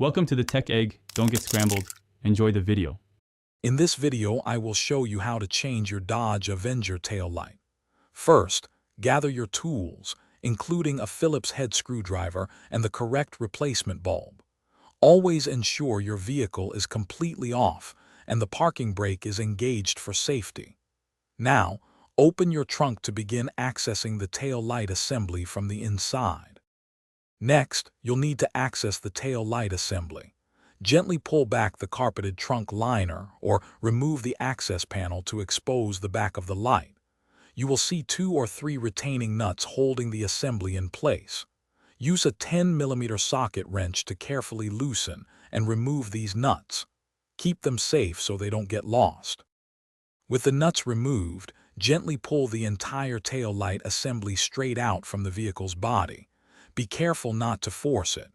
Welcome to the Tech Egg. Don't get scrambled. Enjoy the video. In this video, I will show you how to change your Dodge Avenger taillight. First, gather your tools, including a Phillips head screwdriver and the correct replacement bulb. Always ensure your vehicle is completely off and the parking brake is engaged for safety. Now, open your trunk to begin accessing the tail light assembly from the inside. Next, you'll need to access the tail light assembly. Gently pull back the carpeted trunk liner or remove the access panel to expose the back of the light. You will see 2 or 3 retaining nuts holding the assembly in place. Use a 10mm socket wrench to carefully loosen and remove these nuts. Keep them safe so they don't get lost. With the nuts removed, gently pull the entire tail light assembly straight out from the vehicle's body. Be careful not to force it.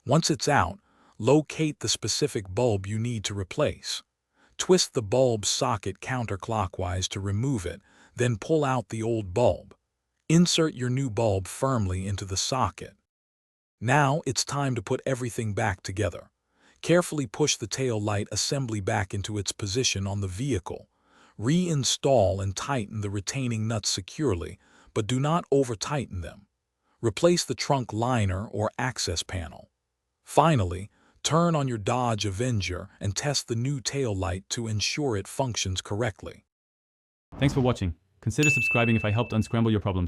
Once it's out, locate the specific bulb you need to replace. Twist the bulb socket counterclockwise to remove it, then pull out the old bulb. Insert your new bulb firmly into the socket. Now it's time to put everything back together. Carefully push the tail light assembly back into its position on the vehicle. Reinstall and tighten the retaining nuts securely, but do not over-tighten them. Replace the trunk liner or access panel. Finally, turn on your Dodge Avenger and test the new tail light to ensure it functions correctly. Thanks for watching. Consider subscribing if I helped unscramble your problems.